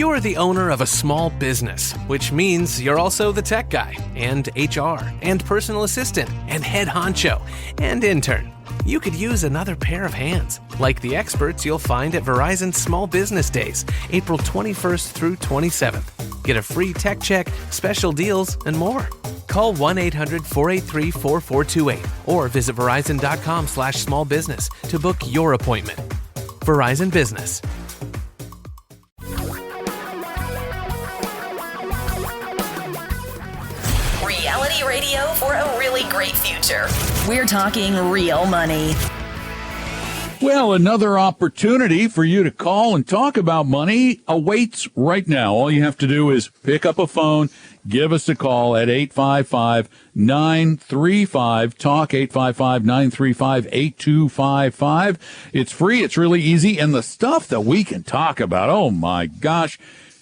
You're the owner of a small business, which means you're also the tech guy, and HR, and personal assistant, and head honcho, and intern. You could use another pair of hands, like the experts you'll find at Verizon Small Business Days, April 21st through 27th. Get a free tech check, special deals, and more. Call 1-800-483-4428 or visit verizon.com/smallbusiness to book your appointment. Verizon Business. Reality radio for a really great future. We're talking real money. Well, another opportunity for you to call and talk about money awaits right now. All you have to do is pick up a phone, give us a call at 855-935-TALK, 855-935-8255. It's free. It's really easy. And the stuff that we can talk about, oh, my gosh,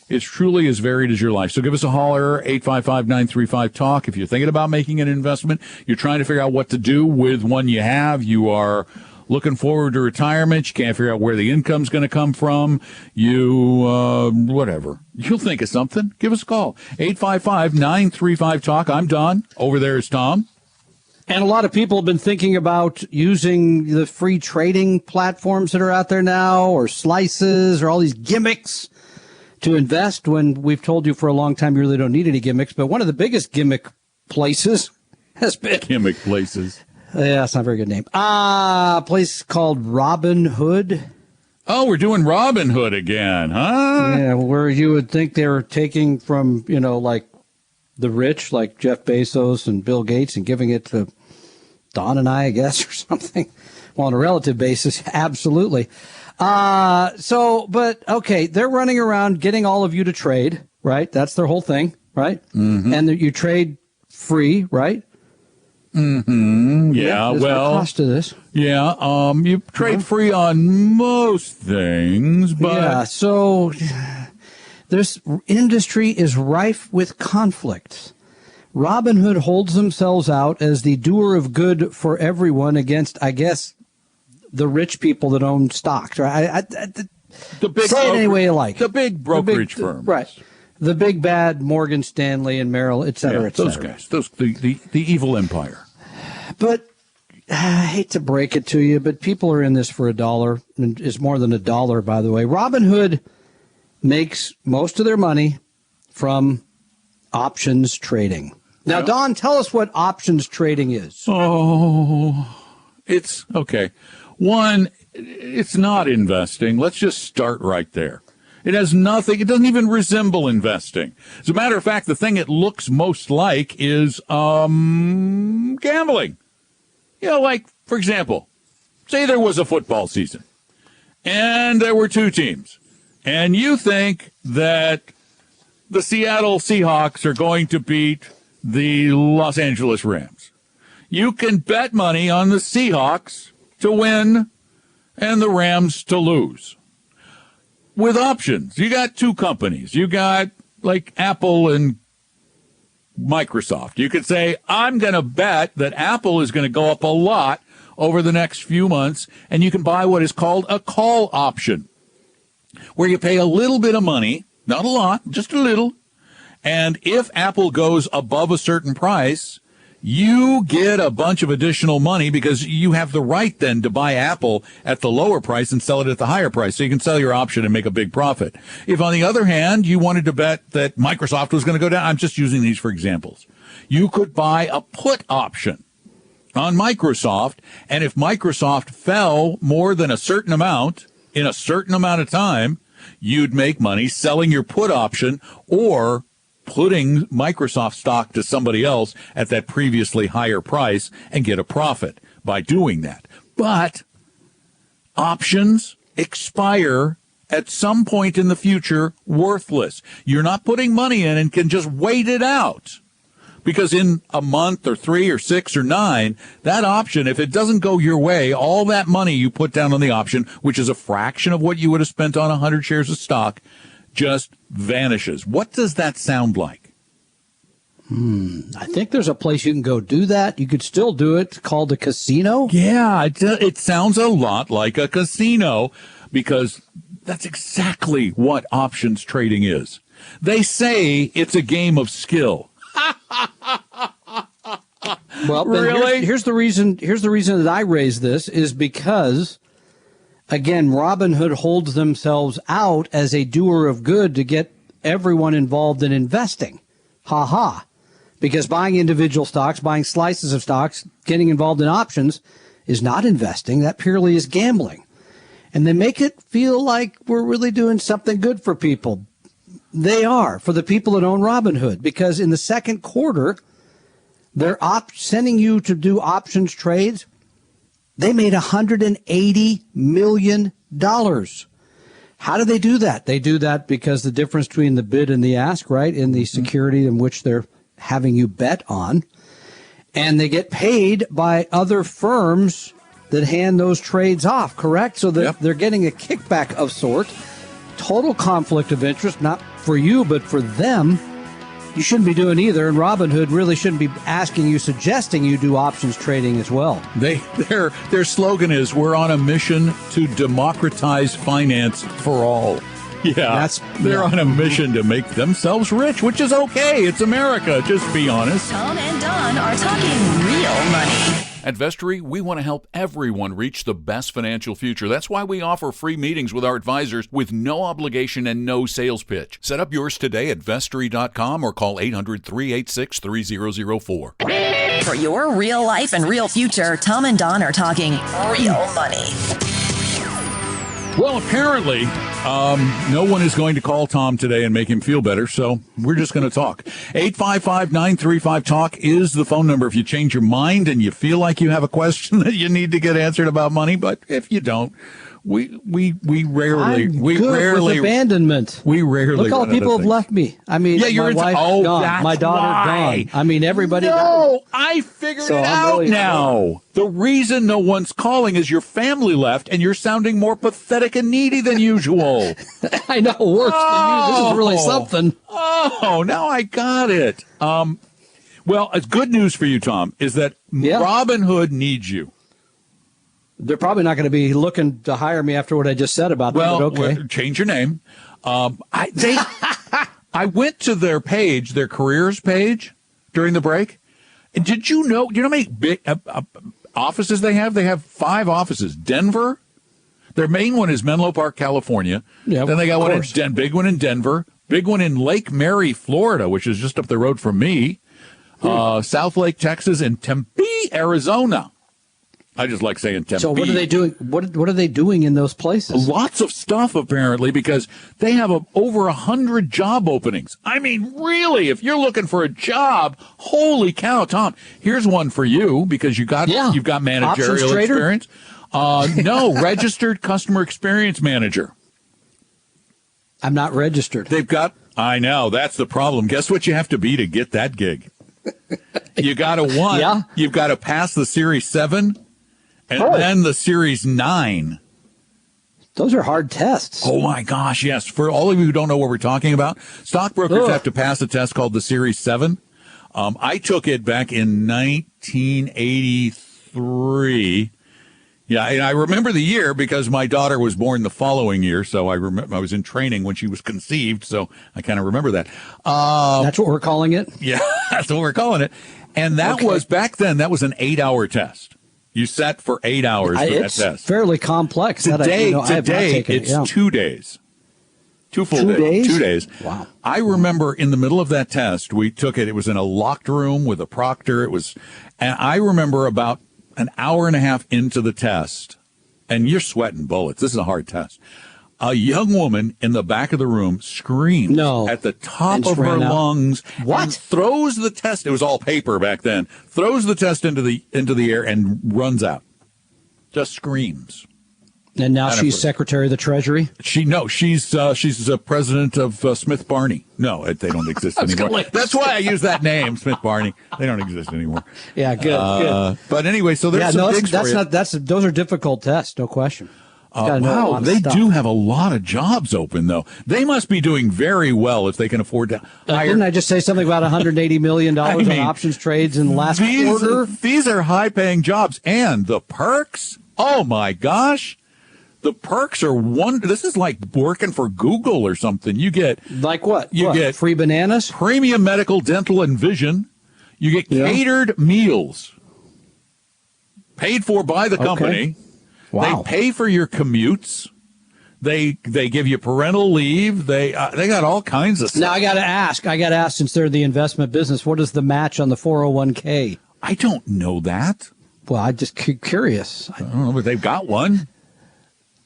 it's truly as varied as your life. So give us a holler, 855-935-TALK. If you're thinking about making an investment, you're trying to figure out what to do with one you have, you are looking forward to retirement, you can't figure out where the income's going to come from, whatever. You'll think of something. Give us a call. 855-935-TALK. I'm Don. Over there is Tom. And a lot of people have been thinking about using the free trading platforms that are out there now, or slices, or all these gimmicks to invest, when we've told you for a long time you really don't need any gimmicks. But one of the biggest gimmick places has been... Gimmick places. Yeah, that's not a very good name. A place called Robinhood. Oh, we're doing Robinhood again, huh? Yeah, where you would think they were taking from, like the rich, like Jeff Bezos and Bill Gates, and giving it to Don and I guess, or something. Well, on a relative basis, absolutely. But okay, they're running around getting all of you to trade, right? That's their whole thing, right? Mm-hmm. And you trade free, right? Mm-hmm. Yeah, there's well, no cost to this. Yeah, you trade free on most things, but yeah. So this industry is rife with conflicts. Robinhood holds themselves out as the doer of good for everyone against, I guess, the rich people that own stocks. Right? The big say it any way you like. The big brokerage firms, right? The big bad Morgan Stanley and Merrill, et cetera, et cetera. Those guys, the evil empire. But I hate to break it to you, but people are in this for $1, and it's more than $1, by the way. Robinhood makes most of their money from options trading. Now, Don, tell us what options trading is. Oh, it's okay. One, it's not investing. Let's just start right there. It has nothing. It doesn't even resemble investing. As a matter of fact, the thing it looks most like is gambling. Like, for example, say there was a football season and there were two teams, and you think that the Seattle Seahawks are going to beat the Los Angeles Rams. You can bet money on the Seahawks to win and the Rams to lose. With options, you got two companies. You got like Apple and Microsoft. You could say, I'm going to bet that Apple is going to go up a lot over the next few months, and you can buy what is called a call option, where you pay a little bit of money, not a lot, just a little, and if Apple goes above a certain price, you get a bunch of additional money because you have the right then to buy Apple at the lower price and sell it at the higher price. So you can sell your option and make a big profit. If, on the other hand, you wanted to bet that Microsoft was going to go down, I'm just using these for examples, you could buy a put option on Microsoft. And if Microsoft fell more than a certain amount in a certain amount of time, you'd make money selling your put option or putting Microsoft stock to somebody else at that previously higher price and get a profit by doing that. But options expire at some point in the future, worthless. You're not putting money in and can just wait it out. Because in a month or 3 or 6 or 9, that option, if it doesn't go your way, all that money you put down on the option, which is a fraction of what you would have spent on 100 shares of stock, just vanishes. What does that sound like? I think there's a place you can go do that. You could still do it, called a casino. Yeah, it sounds a lot like a casino, because that's exactly what options trading is. They say it's a game of skill. Well, really? here's the reason. Here's the reason that I raise this is because, again, Robinhood holds themselves out as a doer of good to get everyone involved in investing. Ha ha. Because buying individual stocks, buying slices of stocks, getting involved in options is not investing. That purely is gambling. And they make it feel like we're really doing something good for people. They are, for the people that own Robinhood, because in the second quarter, they're sending you to do options trades. They made $180 million. How do they do that? They do that because the difference between the bid and the ask, right, in the security in which they're having you bet on. And they get paid by other firms that hand those trades off, correct? So that they're getting a kickback of sort. Total conflict of interest, not for you, but for them. You shouldn't be doing either, and Robinhood really shouldn't be suggesting you do options trading as well. Their slogan is, we're on a mission to democratize finance for all. Yeah, they're on a mission to make themselves rich, which is okay. It's America. Just be honest. Tom and Don are talking real money. At Vestory, we want to help everyone reach the best financial future. That's why we offer free meetings with our advisors with no obligation and no sales pitch. Set up yours today at Vestory.com or call 800-386-3004. For your real life and real future, Tom and Don are talking real money. Well, apparently, no one is going to call Tom today and make him feel better, so we're just going to talk. 855-935-TALK is the phone number if you change your mind and you feel like you have a question that you need to get answered about money. But if you don't, we rarely with abandonment. We rarely. Look, all the people have left me. I mean, my wife gone, my daughter gone. I mean, everybody. No, I figured it out now. The reason no one's calling is your family left, and you're sounding more pathetic and needy than usual. I know, worse than you. This is really something. Oh, now I got it. Well, it's good news for you, Tom, is that Robinhood needs you. They're probably not going to be looking to hire me after what I just said about them. But okay. Change your name. I went to their page, their careers page, during the break. And did you know how many big offices they have? They have 5 offices. Denver. Their main one is Menlo Park, California. Yeah, then they got one big one in Denver, big one in Lake Mary, Florida, which is just up the road from me. South Lake, Texas, and Tempe, Arizona. I just like saying Tempe. So what are they doing? What are they doing in those places? Lots of stuff, apparently, because they have over 100 job openings. I mean, really, if you're looking for a job, holy cow, Tom, here's one for you because you've got managerial experience. No, registered customer experience manager. I'm not registered. I know, that's the problem. Guess what you have to be to get that gig? You got to You've got to pass the Series 7. And then the Series 9. Those are hard tests. Oh, my gosh, yes. For all of you who don't know what we're talking about, stockbrokers have to pass a test called the Series 7. I took it back in 1983. Yeah, and I remember the year because my daughter was born the following year, so I remember I was in training when she was conceived, so I kind of remember that. That's what we're calling it? Yeah, that's what we're calling it. And that was, back then, that was an 8-hour test. You sat for 8 hours for that test. It's fairly complex. Today it's 2 days. 2 full days. 2 days. Wow. I remember in the middle of that test, we took it. It was in a locked room with a proctor. And I remember about an hour and a half into the test, and you're sweating bullets. This is a hard test. A young woman in the back of the room screamed at the top of her lungs. What? Throws the test. It was all paper back then. Throws the test into the air and runs out. Just screams. And now she's Secretary of the Treasury? She's the president of Smith Barney. No, they don't exist anymore. That's why I use that name, Smith Barney. They don't exist anymore. Yeah, good. But anyway, so there's some gigs for you. Those are difficult tests, no question. Wow, they do have a lot of jobs open, though. They must be doing very well if they can afford to hire. Didn't I just say something about $180 million on options trades in the last quarter? These are high-paying jobs. And the perks, oh, my gosh. The perks are this is like working for Google or something. You get like what? You get free bananas, premium medical, dental, and vision. You get catered meals paid for by the company. Wow. They pay for your commutes. They give you parental leave. They got all kinds of stuff. Now I got to ask, since they're the investment business, what is the match on the 401k? I don't know that. Well, I'm just curious. I don't know, but they've got one.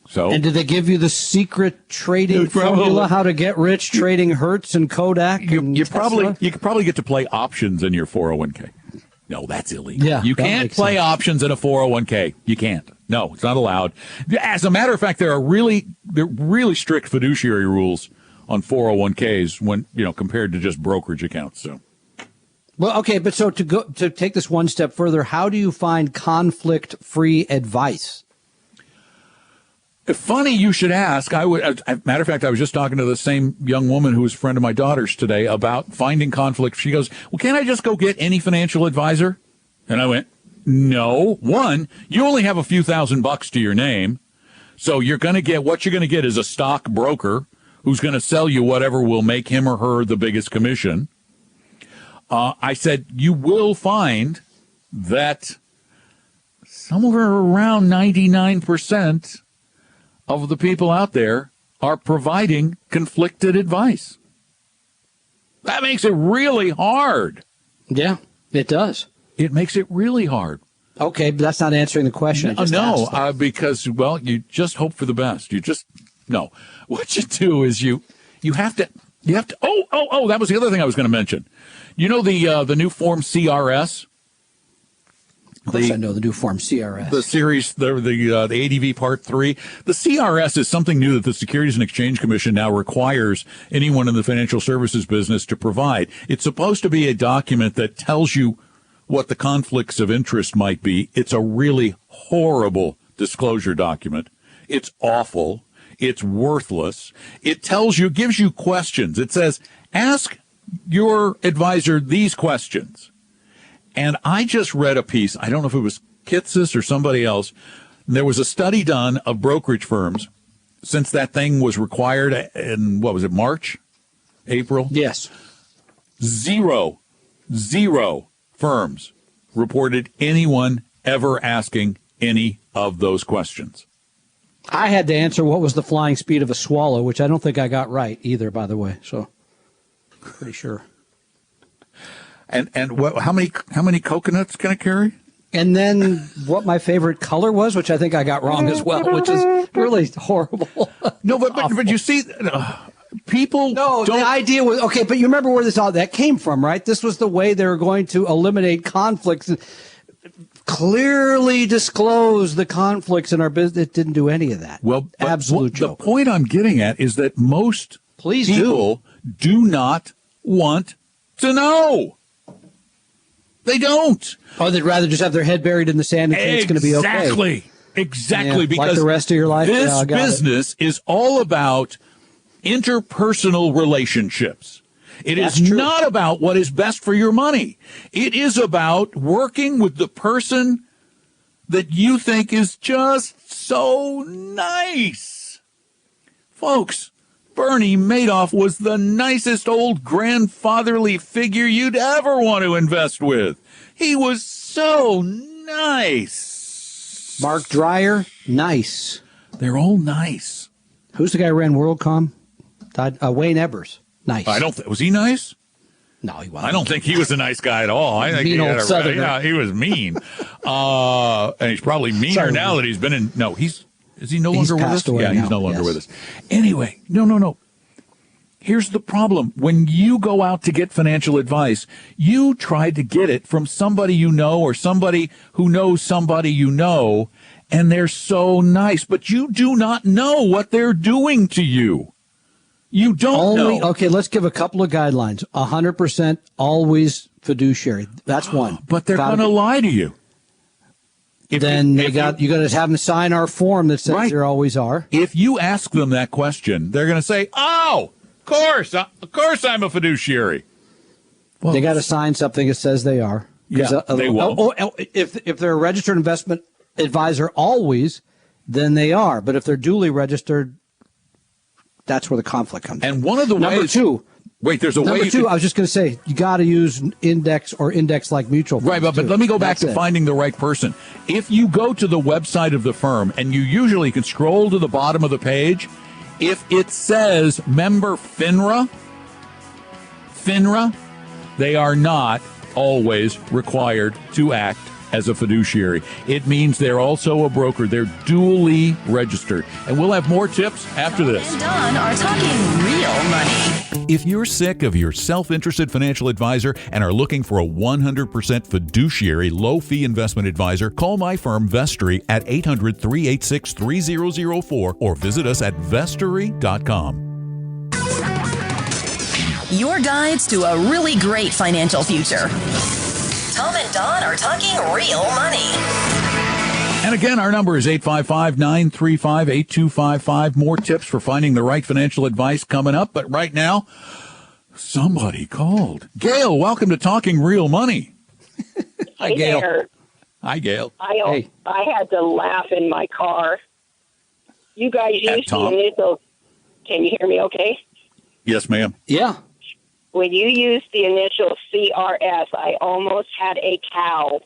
So. And did they give you the secret trading formula, how to get rich trading Hertz and Kodak? You could probably get to play options in your 401k. No, that's illegal. Yeah, you can't play options in a 401k. You can't. No, it's not allowed. As a matter of fact, there are really strict fiduciary rules on 401ks when, compared to just brokerage accounts. So. Well, okay, but so to take this one step further, how do you find conflict-free advice? Funny you should ask. Matter of fact, I was just talking to the same young woman who was a friend of my daughter's today about finding conflict. She goes, well, can't I just go get any financial advisor? And I went, no. One, you only have a few $1,000s to your name. So what you're going to get is a stock broker who's going to sell you whatever will make him or her the biggest commission. I said, you will find that somewhere around 99% of the people out there are providing conflicted advice. That makes it really hard. Yeah, it does. It makes it really hard. Okay, but that's not answering the question. Because, you just hope for the best. No. What you do is you have to, that was the other thing I was going to mention. You know the new form CRS? Of course I know the new form CRS. The series, the ADV Part 3. The CRS is something new that the Securities and Exchange Commission now requires anyone in the financial services business to provide. It's supposed to be a document that tells you what the conflicts of interest might be. It's a really horrible disclosure document. It's awful. It's worthless. It gives you questions. It says, ask your advisor these questions. And I just read a piece. I don't know if it was Kitsis or somebody else. There was a study done of brokerage firms since that thing was required in, March? April? Yes. Zero firms reported anyone ever asking any of those questions. I had to answer what was the flying speed of a swallow, which I don't think I got right either, by the way. So, pretty sure. And how many coconuts can it carry? And then what my favorite color was, which I think I got wrong as well, which is really horrible. No, but you see, people don't. The idea was, okay, but you remember where all that came from, right? This was the way they were going to eliminate conflicts. Clearly disclose the conflicts in our business. It didn't do any of that. Well, absolute joke. The point I'm getting at is that most people do not want to know. They don't. Oh, they'd rather just have their head buried in the sand and think it's going to be okay. Exactly. Yeah, because like the rest of your life. This business is all about interpersonal relationships. It is not about what is best for your money. It is about working with the person that you think is just so nice. Folks, Bernie Madoff was the nicest old grandfatherly figure you'd ever want to invest with. He was so nice. Mark Dreyer, nice. They're all nice. Who's the guy who ran WorldCom? Wayne Ebbers. Nice. Was he nice? No, he wasn't. I don't think he was a nice guy at all. I think he was mean. And he's probably meaner now that he's been in. No, is he no longer with us? Yeah, he's no longer with us. Anyway, no. Here's the problem. When you go out to get financial advice, you try to get it from somebody you know or somebody who knows somebody you know, and they're so nice, but you do not know what they're doing to you. You don't know. Okay, let's give a couple of guidelines. 100% always fiduciary. That's one. But they're going to lie to you. You got to have them sign our form that says they always are. If you ask them that question, they're going to say, "Oh, of course, I'm a fiduciary." Well, they got to sign something that says they are. Yeah, they won't. If they're a registered investment advisor, always, then they are. But if they're duly registered, that's where the conflict comes in. And one of the Number ways... two. Wait, there's a way... Number two, I was just going to say, you got to use index or index-like mutual funds. Right, but let me go back to finding the right person. If you go to the website of the firm, and you usually can scroll to the bottom of the page, if it says member FINRA, they are not always required to act as a fiduciary. It means they're also a broker. They're duly registered. And we'll have more tips after this. And Don are talking real money. If you're sick of your self-interested financial advisor and are looking for a 100% fiduciary, low-fee investment advisor, call my firm, Vestory, at 800-386-3004 or visit us at vestory.com. Your guides to a really great financial future. Tom and Don are talking real money. And again, our number is 855-935-8255. More tips for finding the right financial advice coming up. But right now, somebody called. Gail, welcome to Talking Real Money. Hi, Hey Gail. there. Hi, Gail. I had to laugh in my car. You guys used the Tom? initial. Can you hear me okay? Yes, ma'am. Yeah. When you used the initial CRS, I almost had a cow.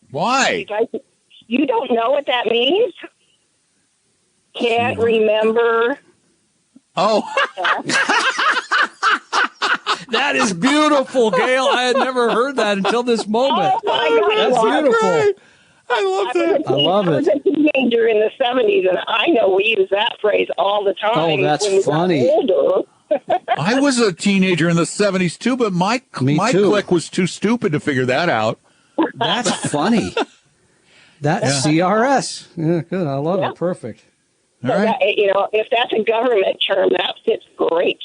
Why? You guys, you don't know what that means? Can't remember. Oh, That is beautiful, Gail. I had never heard that until this moment. Oh, my God. That's beautiful. I love that. I love I was it. a teenager in the 70s, and I know we use that phrase all the time. Oh, that's when we got funny. older. I was a teenager in the 70s, too, but my Me too. clique was too stupid to figure that out. That's funny. That's CRS. Yeah, good. I love it. Perfect. All right. That, if that's a government term, that fits great.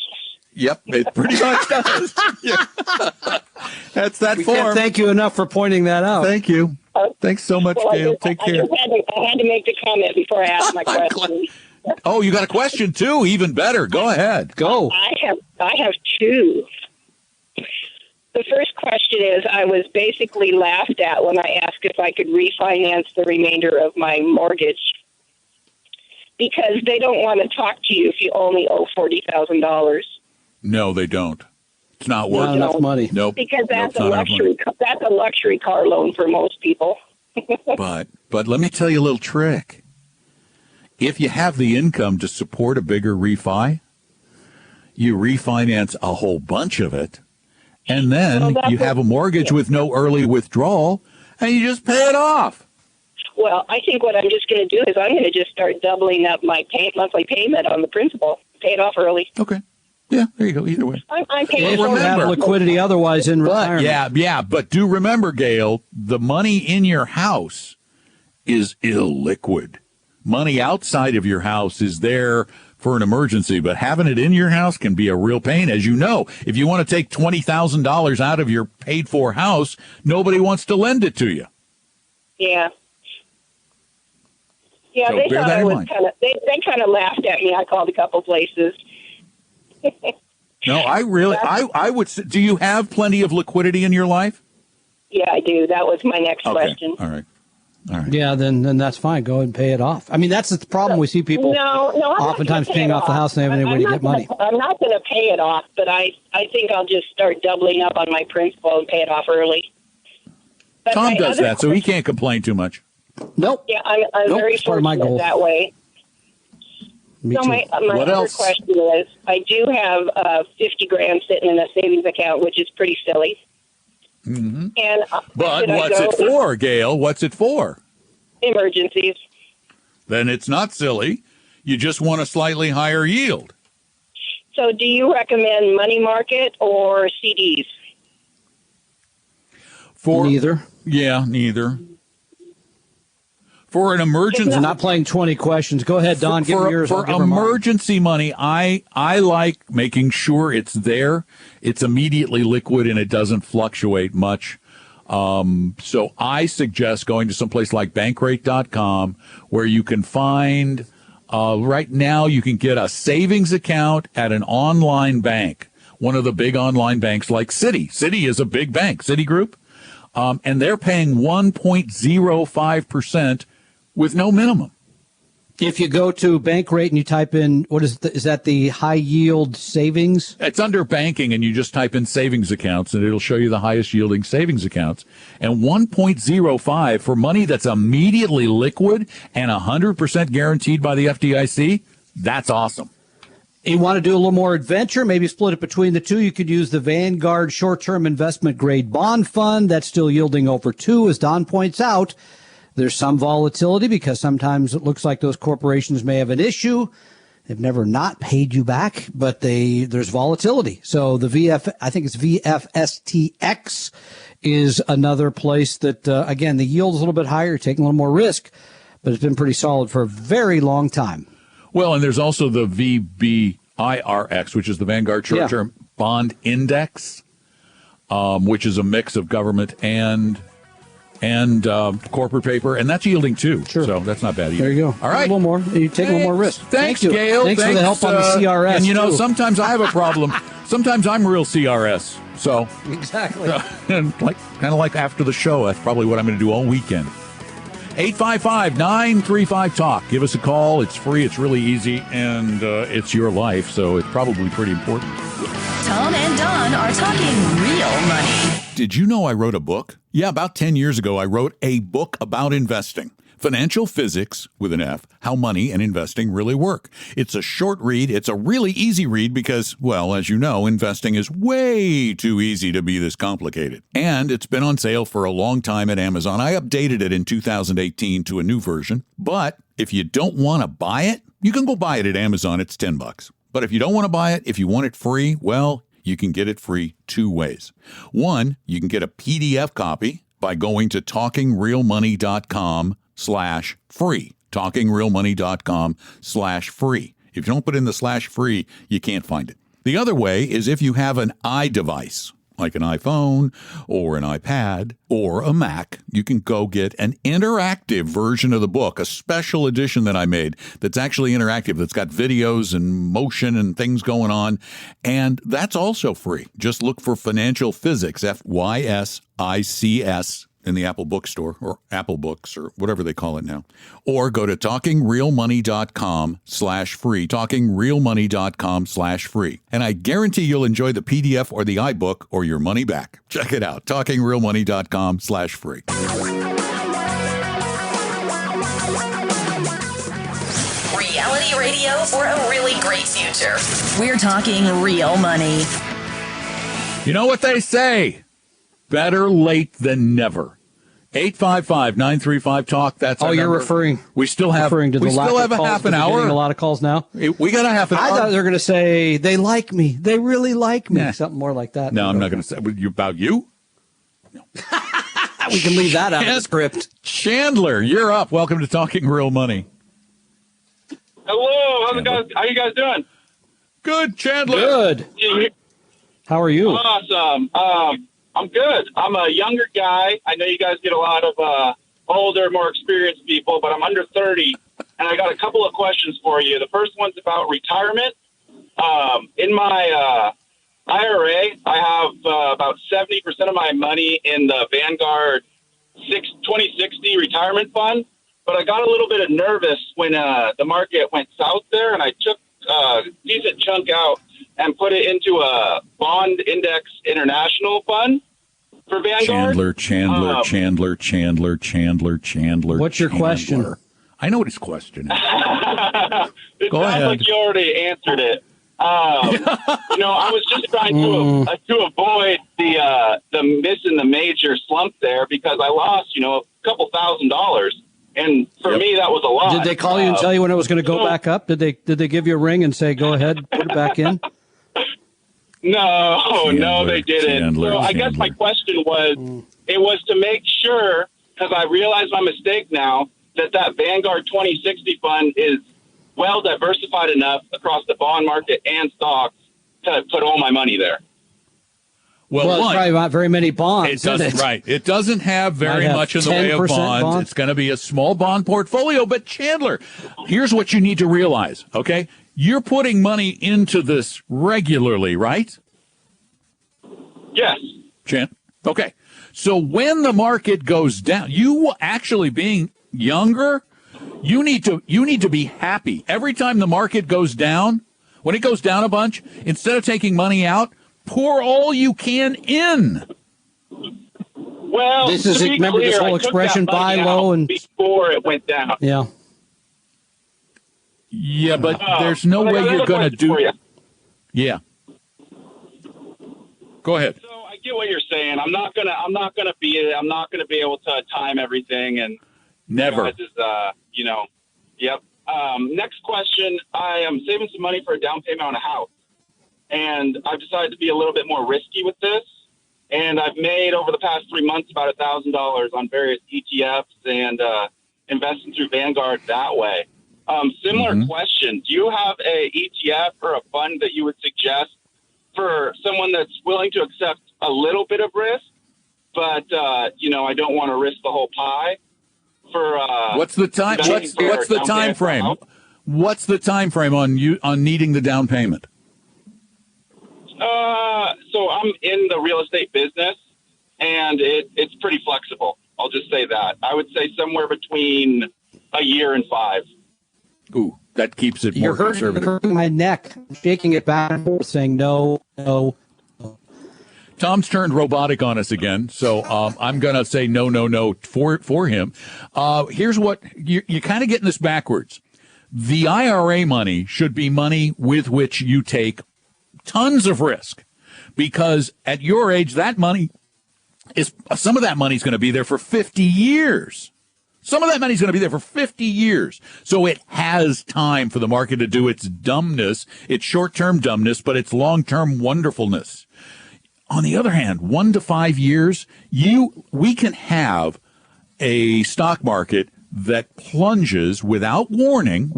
Yep, it pretty much does. Yeah. That's that We form. can't thank you enough for pointing that out. Thank you. Thanks so much, Well, Gail. Take care. I had to make the comment before I asked my I'm question. Oh, you got a question, too? Even better. Go ahead. Go. I have two. The first question is, I was basically laughed at when I asked if I could refinance the remainder of my mortgage because they don't want to talk to you if you only owe $40,000. No, they don't. It's not worth Not it. enough money. Nope. Because that's Nope, not enough money. that's a luxury car loan for most people. But let me tell you a little trick. If you have the income to support a bigger refi, you refinance a whole bunch of it, and then you have a mortgage with no early withdrawal, and you just pay it off. Well, I think what I'm just going to do is I'm going to just start doubling up my monthly payment on the principal, pay it off early. Okay. Yeah, there you go. Either way. I'm paying If for you it. have liquidity otherwise in But retirement. but do remember, Gail, the money in your house is illiquid. Money outside of your house is there for an emergency, but having it in your house can be a real pain. As you know, if you want to take $20,000 out of your paid-for house, nobody wants to lend it to you. Yeah. Yeah, So they bear thought that I in was mind. they kind of laughed at me. I called a couple places. No, I would say, do you have plenty of liquidity in your life? Yeah, I do. That was my next Okay. question. All right. Yeah, then that's fine. Go ahead and pay it off. I mean, that's the problem. We see people No, I'm not oftentimes gonna pay paying it off the house and they haven't any way to get money. I'm not going to pay it off, but I think I'll just start doubling up on my principal and pay it off early. But Tom my does other that, so he can't complain too much. Nope. Yeah, I'm Nope, very it's part of my fortunate goal. that way. Me So too. my What other else? question is, I do have $50,000 sitting in a savings account, which is pretty silly. Mm-hmm. And But should I what's go it for, Gail? What's it for? Emergencies. Then it's not silly. You just want a slightly higher yield. So, do you recommend money market or CDs? For Neither. Yeah, neither. For an emergency, We're not playing 20 questions. Go ahead, Don. Give me yours. I'll For give her mine. emergency money, I like making sure it's there. It's immediately liquid and it doesn't fluctuate much. So I suggest going to someplace like Bankrate.com where you can find, right now you can get a savings account at an online bank, one of the big online banks like Citi. Citi is a big bank, Citigroup, and they're paying 1.05% with no minimum. If you go to Bankrate and you type in, is that the high yield savings? It's under banking, and you just type in savings accounts, and it'll show you the highest yielding savings accounts. And 1.05 for money that's immediately liquid and 100% guaranteed by the FDIC. That's awesome. You want to do a little more adventure, maybe split it between the two. You could use the Vanguard short-term investment grade bond fund. That's still yielding over 2, as Don points out. There's some volatility because sometimes it looks like those corporations may have an issue. They've never not paid you back, but there's volatility. So the I think it's VFSTX is another place that, again, the yield is a little bit higher, taking a little more risk, but it's been pretty solid for a very long time. Well, and there's also the VBIRX, which is the Vanguard Short-Term Bond Index, which is a mix of government and corporate paper, and that's yielding too. Sure. So that's not bad either. There you go. All right. A little more. You take a little more risk. Thanks, Thank you. Gail. Thanks for the help on the CRS. And you know, too. sometimes I have a problem. Sometimes I'm real CRS. So Exactly. and kind of like after the show, that's probably what I'm going to do all weekend. 855-935-TALK. Give us a call. It's free. It's really easy, and it's your life, so it's probably pretty important. Tom and Don are talking real money. Did you know I wrote a book? Yeah, about 10 years ago, I wrote a book about investing. Financial Physics, with an F, How Money and Investing Really Work. It's a short read. It's a really easy read because, well, as you know, investing is way too easy to be this complicated. And it's been on sale for a long time at Amazon. I updated it in 2018 to a new version. But if you don't want to buy it, you can go buy it at Amazon. It's $10. But if you don't want to buy it, if you want it free, well, you can get it free 2 ways. One, you can get a PDF copy by going to talkingrealmoney.com/free. talkingrealmoney.com/free. If you don't put in the /free, you can't find it. The other way is if you have an iDevice, like an iPhone or an iPad or a Mac, you can go get an interactive version of the book, a special edition that I made that's actually interactive, that's got videos and motion and things going on, and that's also free. Just look for Financial Physics, FYSICS, in the Apple Bookstore or Apple Books or whatever they call it now. Or go to talkingrealmoney.com/free, talkingrealmoney.com/free. And I guarantee you'll enjoy the PDF or the iBook or your money back. Check it out, talkingrealmoney.com/free. Reality radio for a really great future. We're talking real money. You know what they say? Better late than never. 855-935-TALK. That's our you're number. referring. We still have. Referring to we the still lack have of a calls, half an but you're hour. getting a lot of calls now. We got a half an hour. I thought they were going to say they like me. They really like me. Nah. Something more like that. No, I'm not going to say about you. We can leave that out of the script. Chandler, you're up. Welcome to Talking Real Money. Hello, how you guys doing? Good, Chandler. Good. How are you? Awesome. I'm good. I'm a younger guy. I know you guys get a lot of older, more experienced people, but I'm under 30, and I got a couple of questions for you. The first one's about retirement. In my IRA, I have about 70% of my money in the Vanguard 2060 retirement fund, but I got a little bit nervous when the market went south there, and I took a decent chunk out and put it into a bond index international fund for Vanguard. Chandler. What's your question? I know what his question is. It Go sounds ahead. like you already answered it. I was just trying to avoid the missing the major slump there because I lost, a couple $1,000s. And for me, that was a lot. Did they call you and tell you when it was going to go back up? Did they give you a ring and say, go ahead, put it back in? No, they didn't. So I guess my question was, it was to make sure, because I realized my mistake now, that Vanguard 2060 fund is well diversified enough across the bond market and stocks to put all my money there. Well, it's probably not very many bonds. It doesn't, is it? right. It doesn't have very Might have much in the way of 10% bonds. It's going to be a small bond portfolio. But Chandler, here's what you need to realize, okay? You're putting money into this regularly, right? Yes. Okay. So when the market goes down, you actually being younger, You need to be happy. Every time the market goes down, when it goes down a bunch, instead of taking money out, pour all you can in. Well, This is, remember this whole expression, buy low and before it went down. Yeah. Yeah, but there's no way you're going to do. Yeah. Go ahead. So I get what you're saying. I'm not gonna be able to time everything and never. Yep. Next question. I am saving some money for a down payment on a house, and I've decided to be a little bit more risky with this. And I've made over the past 3 months about $1,000 on various ETFs and investing through Vanguard that way. Similar question. Do you have a ETF or a fund that you would suggest for someone that's willing to accept a little bit of risk, but, I don't want to risk the whole pie? What's the time? What's the time frame? What's the time frame on needing the down payment? So I'm in the real estate business, and it's pretty flexible. I'll just say that. I would say somewhere between a year and 5. Ooh, that keeps it more conservative. You're hurting my neck, shaking it back and forth, saying no. Tom's turned robotic on us again, so I'm going to say no for him. Here's what you're kind of getting this backwards. The IRA money should be money with which you take tons of risk, because at your age, that money is some of that money is going to be there for 50 years. Some of that money is going to be there for 50 years. So it has time for the market to do its dumbness, its short-term dumbness, but its long-term wonderfulness. On the other hand, 1 to 5 years, we can have a stock market that plunges without warning,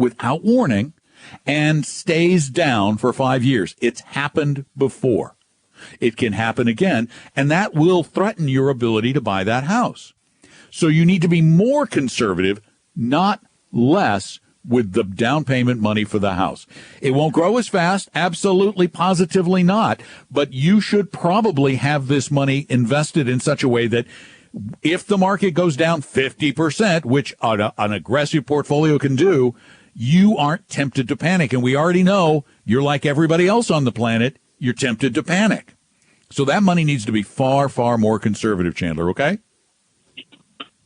and stays down for 5 years. It's happened before. It can happen again, and that will threaten your ability to buy that house. So you need to be more conservative, not less, with the down payment money for the house. It won't grow as fast, absolutely, positively not, but you should probably have this money invested in such a way that if the market goes down 50%, which an aggressive portfolio can do, you aren't tempted to panic. And we already know you're like everybody else on the planet. You're tempted to panic. So that money needs to be far, far more conservative, Chandler, okay?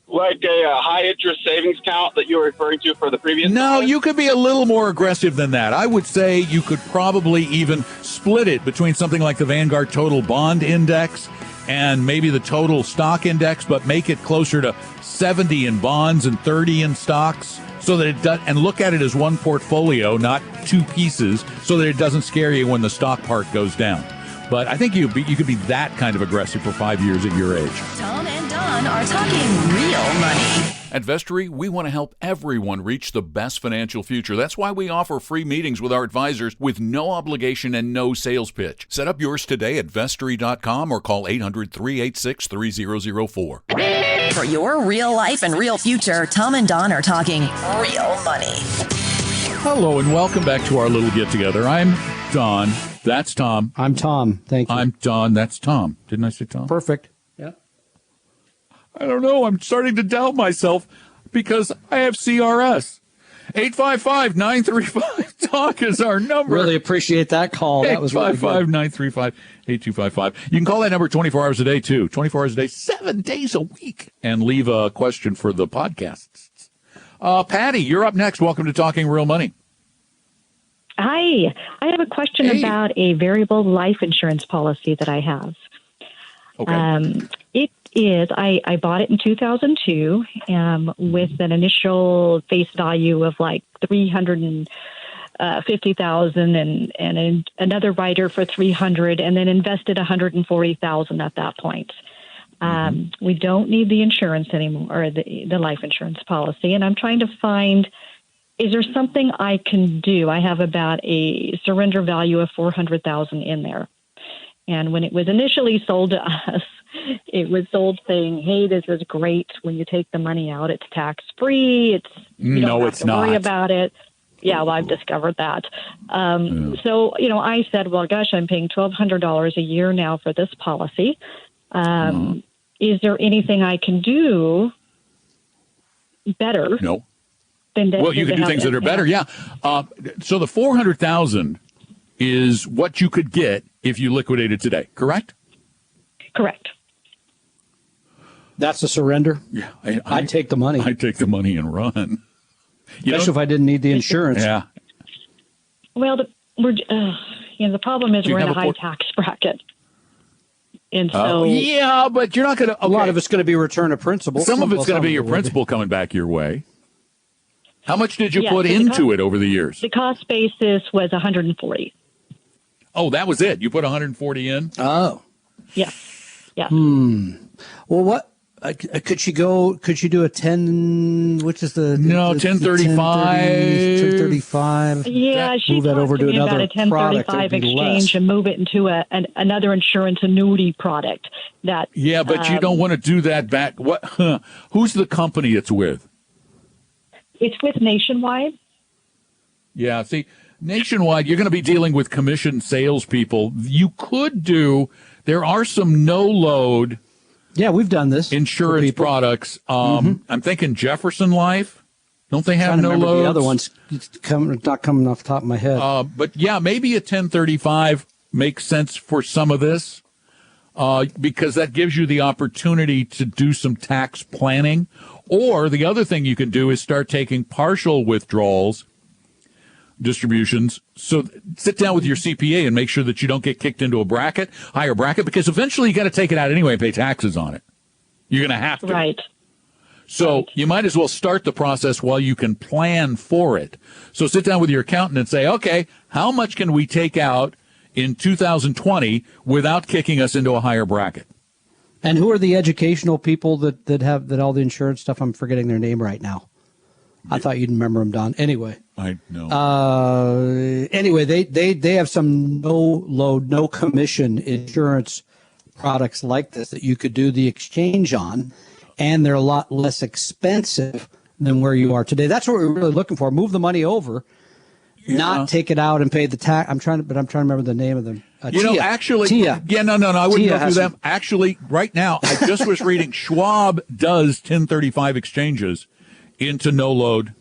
Like a high-interest savings account that you were referring to for the previous No, time? you could be a little more aggressive than that. I would say you could probably even split it between something like the Vanguard Total Bond Index and maybe the Total Stock Index, but make it closer to 70 in bonds and 30 in stocks, so that it does, and look at it as one portfolio, not two pieces, so that it doesn't scare you when the stock part goes down. But I think you could be that kind of aggressive for 5 years at your age. Tom and Don are talking real money. At Vestory, we want to help everyone reach the best financial future. That's why we offer free meetings with our advisors with no obligation and no sales pitch. Set up yours today at Vestory.com or call 800-386-3004. For your real life and real future, Tom and Don are talking real money. Hello and welcome back to our little get-together. I'm Don. That's Tom. I'm Tom. Thank you. I'm Don. That's Tom. Didn't I say Tom? Perfect. Yeah. I don't know. I'm starting to doubt myself because I have CRS. 855-935-TALK is our number. Really appreciate that call. That was really good. 855-935-8255. You can call that number 24 hours a day, too. 24 hours a day, 7 days a week. And leave a question for the podcasts. Patty, you're up next. Welcome to Talking Real Money. Hi. I have a question about a variable life insurance policy that I have. Okay. It is, I bought it in 2002 with an initial face value of like $350,000 and another rider for $300,000 and then invested $140,000 at that point. We don't need the insurance anymore, or the life insurance policy. And I'm trying to find, is there something I can do? I have about a surrender value of $400,000 in there. And when it was initially sold to us, it was sold saying, hey, this is great. When you take the money out, it's tax-free. You don't have to worry about it. Yeah, well, I've discovered that. So, I said, well, gosh, I'm paying $1,200 a year now for this policy. Is there anything I can do better? No. Well, you could do things that are better. Yeah. So the $400,000 is what you could get if you liquidated today, correct? Correct. That's a surrender? Yeah. I'd take the money. I'd take the money and run. Especially if I didn't need the insurance. Yeah. Well, the problem is we're in a high tax bracket. And so, yeah, but you're not going to. A lot of it's going to be return of principal. Some of it's going to be your principal coming back your way. How much did you put into it over the years? The cost basis was $140. Oh, that was it. You put $140 in. Oh, yes, yes. Well, what could she go? Could she do a 10? Which is the 1035? 1035. Yeah, she move that over to another about a 1035 exchange and move it into another insurance annuity product. But you don't want to do that back. What? Who's the company it's with? It's with Nationwide. Yeah, see, Nationwide, you're going to be dealing with commission salespeople. You could do. There are some no-load. Yeah, we've done this. Insurance products. I'm thinking Jefferson Life. Don't they have no loads? The other one's not coming off the top of my head. But yeah, maybe a 1035 makes sense for some of this because that gives you the opportunity to do some tax planning. Or the other thing you can do is start taking partial withdrawals, distributions. So sit down with your CPA and make sure that you don't get kicked into a higher bracket, because eventually you got to take it out anyway and pay taxes on it. You're going to have to. Right. So you might as well start the process while you can plan for it. So sit down with your accountant and say, okay, how much can we take out in 2020 without kicking us into a higher bracket? And who are the educational people that have all the insurance stuff? I'm forgetting their name right now. I thought you'd remember them, Don. Anyway. I know. Anyway, they have some no-load, no-commission insurance products like this that you could do the exchange on, and they're a lot less expensive than where you are today. That's what we're really looking for. Move the money over, not take it out and pay the tax. I'm trying to remember the name of them. Tia. Yeah, no, I wouldn't go through them. Actually, right now, I just was reading Schwab does 1035 exchanges into no-load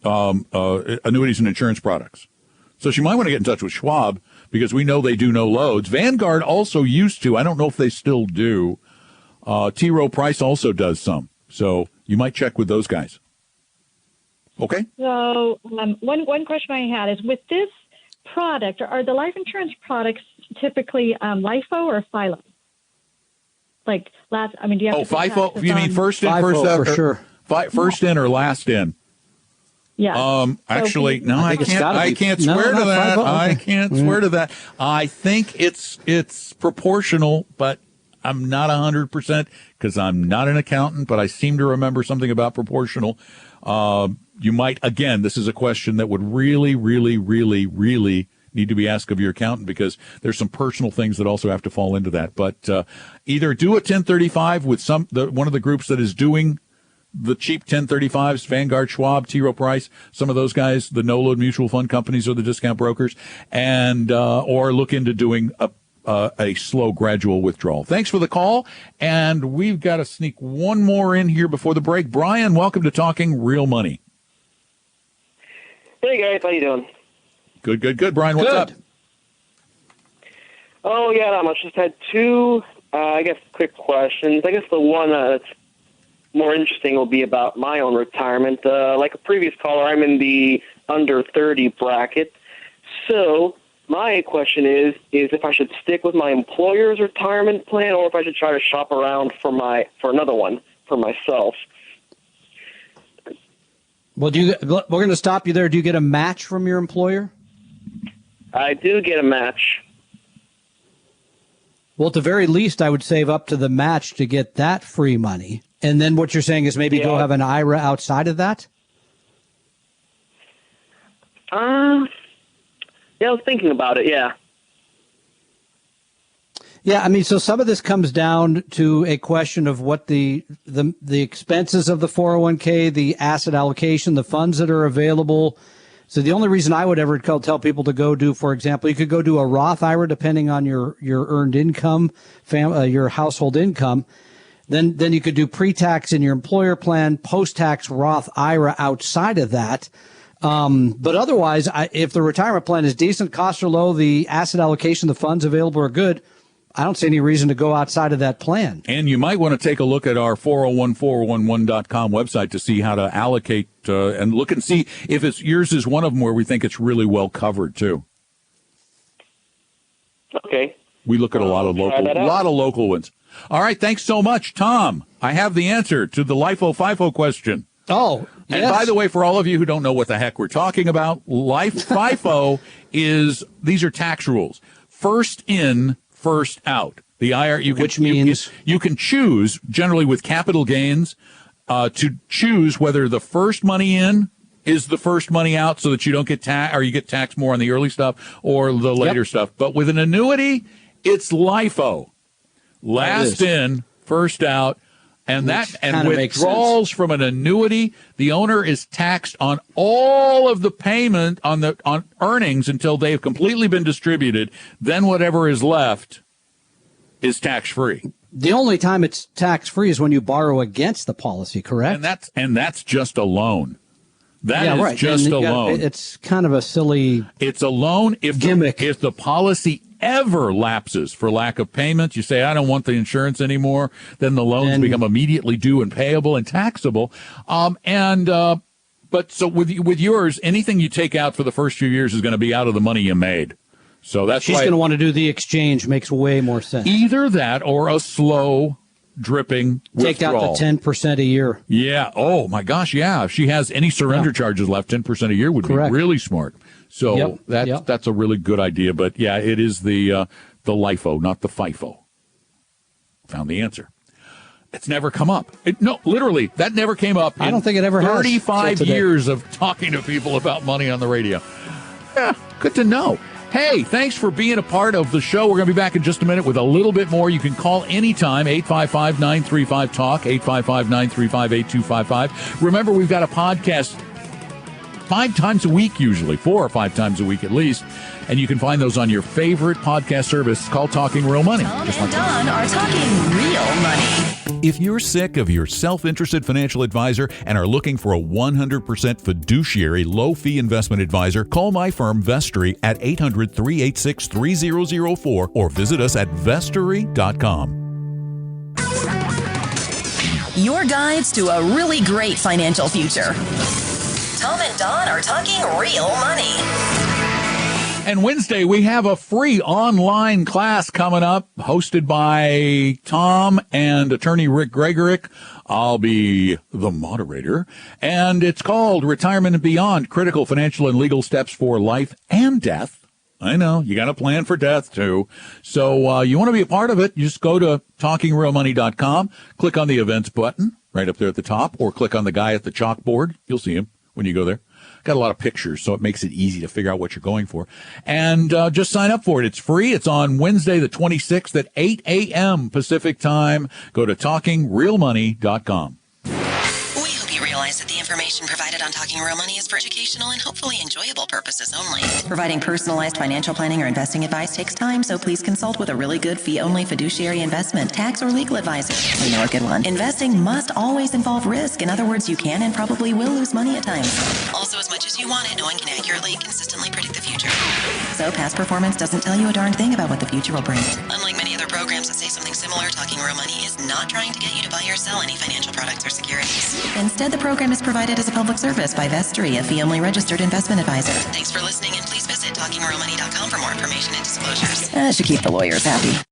annuities and insurance products. So she might want to get in touch with Schwab because we know they do no loads. Vanguard also used to. I don't know if they still do. T. Rowe Price also does some. So you might check with those guys. Okay? So one question I had is, with this product, are the life insurance products typically LIFO or FILO? Do you have to FIFO? You mean first in, first out? For sure. First in or last in? Yeah. Actually, no, I can't swear to that. I can't swear to that. I think it's proportional, but I'm not 100% because I'm not an accountant, but I seem to remember something about proportional. You might, again, this is a question that would really, really, really, really need to be asked of your accountant because there's some personal things that also have to fall into that. But either do a 1035 with one of the groups that is doing the cheap 1035s, Vanguard, Schwab, T. Rowe Price, some of those guys, the no-load mutual fund companies or the discount brokers, and or look into doing a slow, gradual withdrawal. Thanks for the call, and we've got to sneak one more in here before the break. Brian, welcome to Talking Real Money. Hey, guys. How you doing? Good. Brian, what's up? Oh, yeah, not much. Just had two, quick questions. I guess the one that's more interesting will be about my own retirement. Like a previous caller, I'm in the under 30 bracket. So my question is if I should stick with my employer's retirement plan or if I should try to shop around for another one for myself. Well, we're going to stop you there. Do you get a match from your employer? I do get a match. Well, at the very least, I would save up to the match to get that free money. And then what you're saying is maybe go have an IRA outside of that? I was thinking about it, yeah. Yeah, I mean, so some of this comes down to a question of what the expenses of the 401k, the asset allocation, the funds that are available. So the only reason I would ever tell people to go do, for example, you could go do a Roth IRA depending on your earned income, your household income. Then you could do pre-tax in your employer plan, post-tax Roth IRA outside of that. But otherwise, if the retirement plan is decent, costs are low, the asset allocation, the funds available are good, I don't see any reason to go outside of that plan. And you might want to take a look at our 401411.com website to see how to allocate and look and see if yours is one of them where we think it's really well covered too. Okay. We look at a lot of local ones. All right, thanks so much, Tom. I have the answer to the LIFO-FIFO question. Oh, yes. And by the way, for all of you who don't know what the heck we're talking about, FIFO these are tax rules. First in, first out. The IRS, which means you can choose, generally with capital gains, to choose whether the first money in is the first money out so that you don't get taxed, or you get taxed more on the early stuff or the later stuff. But with an annuity, it's LIFO. Last in, first out. And withdrawals from an annuity, the owner is taxed on all of the payment on earnings until they've completely been distributed. Then whatever is left is tax free. The only time it's tax free is when you borrow against the policy, correct? And that's just a loan. That is just a loan. It's kind of a silly. It's a loan gimmick. If the policy ever lapses for lack of payment, you say, I don't want the insurance anymore, then the loans become immediately due and payable and taxable. But so with yours, anything you take out for the first few years is going to be out of the money you made. So that's She's going to want to do the exchange. Makes way more sense. Either that or a slow dripping withdrawal. Take out the 10% a year. Yeah. Oh my gosh. Yeah. If she has any surrender charges left, 10% a year would be really smart. So that's a really good idea. But yeah, it is the LIFO, not the FIFO. Found the answer. It's never come up. No, literally, that never came up. I don't think it ever has. 35 years of talking to people about money on the radio. Yeah, good to know. Hey, thanks for being a part of the show. We're going to be back in just a minute with a little bit more. You can call anytime, 855-935-TALK, 855-935-8255. Remember, we've got a podcast 5 times a week, usually 4 or 5 times a week at least. And you can find those on your favorite podcast service called Talking Real Money. Tom and Don are talking real money. If you're sick of your self-interested financial advisor and are looking for a 100% fiduciary, low-fee investment advisor, call my firm, Vestory, at 800-386-3004 or visit us at vestory.com. Your guides to a really great financial future. Tom and Don are talking real money. And Wednesday, we have a free online class coming up, hosted by Tom and attorney Rick Gregorick. I'll be the moderator. And it's called Retirement and Beyond, Critical Financial and Legal Steps for Life and Death. I know, you got to plan for death, too. So you want to be a part of it, you just go to TalkingRealMoney.com, click on the events button right up there at the top, or click on the guy at the chalkboard. You'll see him when you go there. Got a lot of pictures, so it makes it easy to figure out what you're going for. And just sign up for it. It's free. It's on Wednesday, the 26th at 8 a.m. Pacific time. Go to TalkingRealMoney.com. We hope you realize that the information provided on Talking Real Money is for educational and hopefully enjoyable purposes only. Providing personalized financial planning or investing advice takes time, so please consult with a really good fee-only fiduciary investment, tax, or legal advisor. We know a good one. Investing must always involve risk. In other words, you can and probably will lose money at times. Also, as much as you want it, no one can accurately and consistently predict the future. So past performance doesn't tell you a darn thing about what the future will bring. Unlike many other programs that say something similar, Talking Real Money is not trying to get you to buy or sell any financial products or securities. Instead, the program is provided as a public service by Vestory, a fee-only registered investment advisor. Thanks for listening, and please visit TalkingRealMoney.com for more information and disclosures. That should keep the lawyers happy.